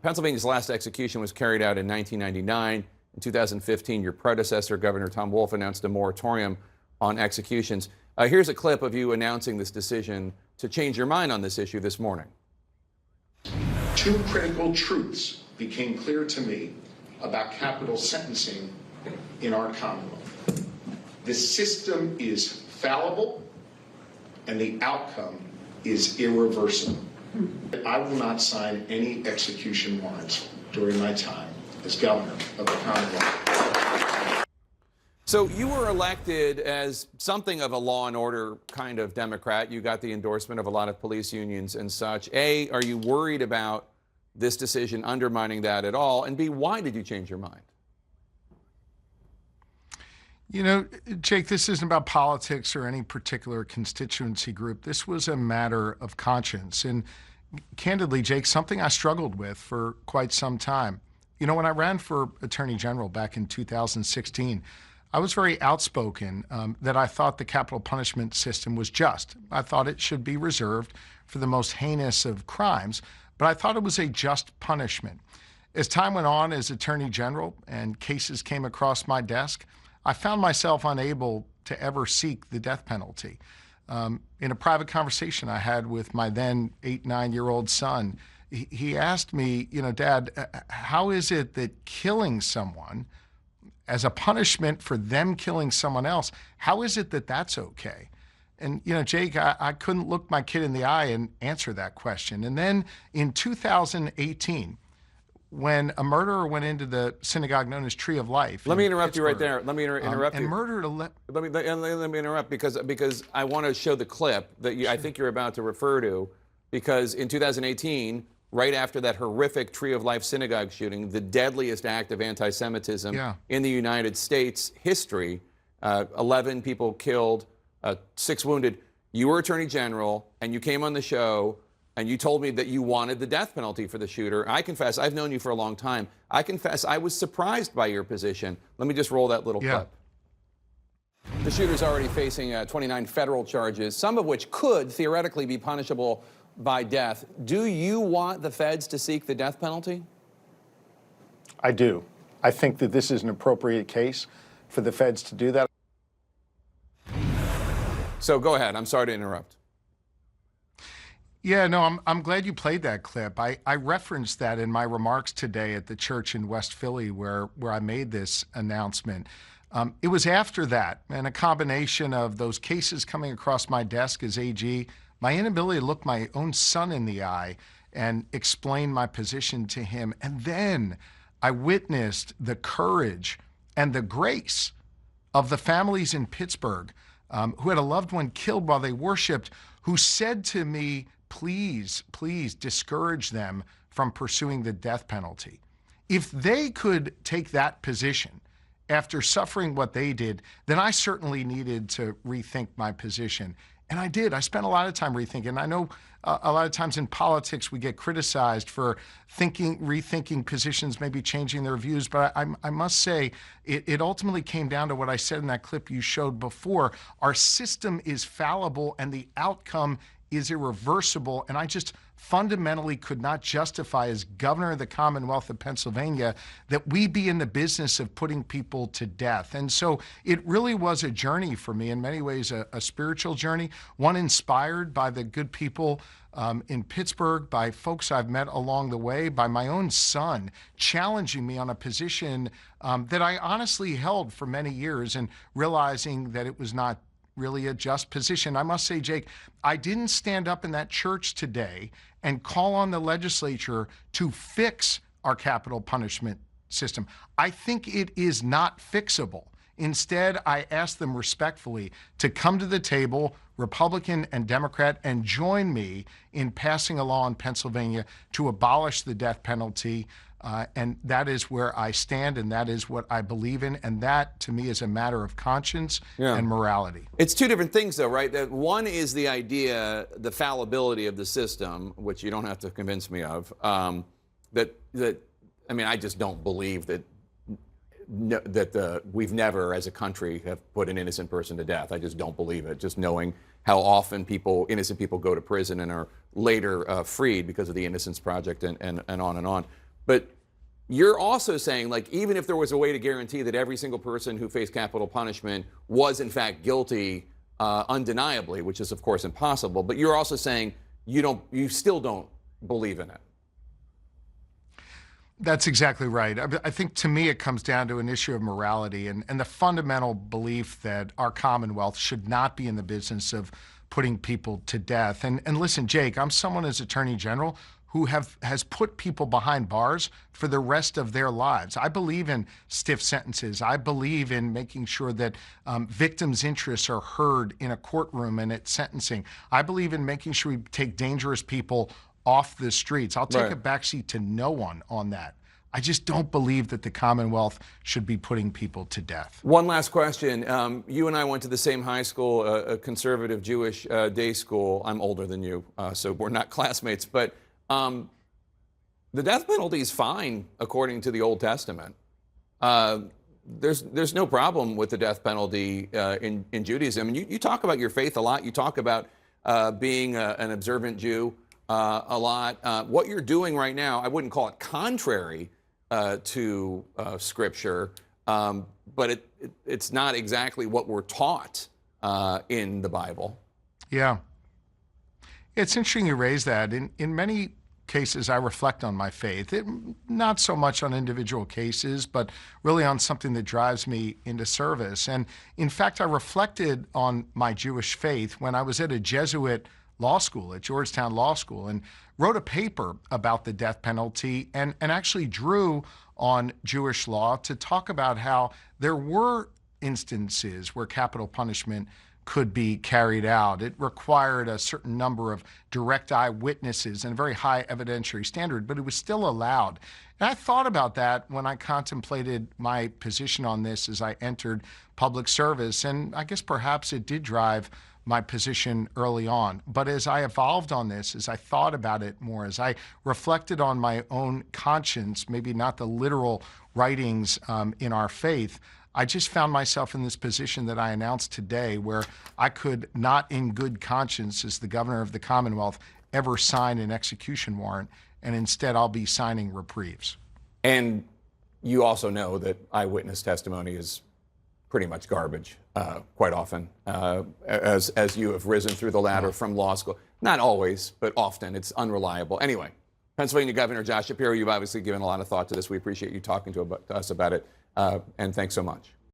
Pennsylvania's last execution was carried out in 1999. In 2015, your predecessor, Governor Tom Wolf, announced a moratorium on executions. Here's a clip of you announcing this decision to change your mind on this issue this morning. Two critical truths became clear to me about capital sentencing in our Commonwealth. The system is fallible and the outcome is irreversible. I will not sign any execution warrants during my time as governor of the Commonwealth. So you were elected as something of a law and order kind of Democrat. You got the endorsement of a lot of police unions and such. A, are you worried about this decision undermining that at all? And B, why did you change your mind? You know, Jake, this isn't about politics or any particular constituency group. This was a matter of conscience. And candidly, Jake, something I struggled with for quite some time. You know, when I ran for Attorney General back in 2016, I was very outspoken that I thought the capital punishment system was just. I thought it should be reserved for the most heinous of crimes, but I thought it was a just punishment. As time went on as Attorney General and cases came across my desk, I found myself unable to ever seek the death penalty. In a private conversation I had with my then 9-year-old son, he asked me, you know, Dad, how is it that killing someone as a punishment for them killing someone else, how is it that that's okay? And, you know, Jake, I couldn't look my kid in the eye and answer that question. And then in 2018, when a murderer went into the synagogue known as Tree of Life. Let me interrupt you right there. Let me interrupt and you. murdered a let me interrupt because I want to show the clip that I think you're about to refer to. Because in 2018, right after that horrific Tree of Life synagogue shooting, the deadliest act of anti-Semitism in the United States history, 11 people killed, 6 wounded. You were Attorney General, and you came on the show, and you told me that you wanted the death penalty for the shooter. I confess, I've known you for a long time. I confess I was surprised by your position. Let me just roll that little clip. The shooter's already facing 29 federal charges, some of which could theoretically be punishable by death. Do you want the feds to seek the death penalty? I do. I think that this is an appropriate case for the feds to do that. So go ahead. I'm sorry to interrupt. Yeah, no, I'm glad you played that clip. I referenced that in my remarks today at the church in West Philly where I made this announcement. It was after that, and a combination of those cases coming across my desk as AG, my inability to look my own son in the eye and explain my position to him. And then I witnessed the courage and the grace of the families in Pittsburgh who had a loved one killed while they worshiped, who said to me, please, please discourage them from pursuing the death penalty. If they could take that position after suffering what they did, then I certainly needed to rethink my position. And I did. I spent a lot of time rethinking. I know a lot of times in politics we get criticized for rethinking positions, maybe changing their views. But I must say, it ultimately came down to what I said in that clip you showed before. Our system is fallible and the outcome is irreversible. And I just fundamentally could not justify as governor of the Commonwealth of Pennsylvania that we be in the business of putting people to death. And so it really was a journey for me, in many ways a spiritual journey, one inspired by the good people in Pittsburgh, by folks I've met along the way, by my own son challenging me on a position that I honestly held for many years and realizing that it was not really a just position. I must say, Jake, I didn't stand up in that church today and call on the legislature to fix our capital punishment system. I think it is not fixable. Instead, I asked them respectfully to come to the table, Republican and Democrat, and join me in passing a law in Pennsylvania to abolish the death penalty. And that is where I stand, and that is what I believe in. And that, to me, is a matter of conscience and morality. It's two different things, though, right? That one is the idea, the fallibility of the system, which you don't have to convince me of. I mean, I just don't believe that we've never, as a country, have put an innocent person to death. I just don't believe it. Just knowing how often innocent people go to prison and are later freed because of the Innocence Project and on and on. But you're also saying, like, even if there was a way to guarantee that every single person who faced capital punishment was in fact guilty undeniably, which is of course impossible, but you're also saying you still don't believe in it. That's exactly right. I think to me it comes down to an issue of morality and the fundamental belief that our Commonwealth should not be in the business of putting people to death. And listen, Jake, I'm someone as Attorney General who has put people behind bars for the rest of their lives. I believe in stiff sentences. I believe in making sure that victims' interests are heard in a courtroom and at sentencing. I believe in making sure we take dangerous people off the streets. I'll take a backseat to no one on that. I just don't believe that the Commonwealth should be putting people to death. One last question. You and I went to the same high school, a conservative Jewish day school. I'm older than you, so we're not classmates. But the death penalty is fine according to the Old Testament. There's no problem with the death penalty in Judaism. And you talk about your faith a lot. You talk about being an observant Jew a lot. What you're doing right now, I wouldn't call it contrary to Scripture, but it's not exactly what we're taught in the Bible. Yeah. It's interesting you raise that. In many cases, I reflect on my faith. Not so much on individual cases, but really on something that drives me into service. And in fact, I reflected on my Jewish faith when I was at a Jesuit law school at Georgetown Law School and wrote a paper about the death penalty and actually drew on Jewish law to talk about how there were instances where capital punishment could be carried out. It required a certain number of direct eyewitnesses and a very high evidentiary standard, but it was still allowed. And I thought about that when I contemplated my position on this as I entered public service, and I guess perhaps it did drive my position early on. But as I evolved on this, as I thought about it more, as I reflected on my own conscience, maybe not the literal writings in our faith, I just found myself in this position that I announced today where I could not in good conscience as the governor of the Commonwealth ever sign an execution warrant, and instead I'll be signing reprieves. And you also know that eyewitness testimony is pretty much garbage quite often, as you have risen through the ladder from law school. Not always, but often. It's unreliable. Anyway, Pennsylvania Governor Josh Shapiro, you've obviously given a lot of thought to this. We appreciate you talking to us about it, and thanks so much.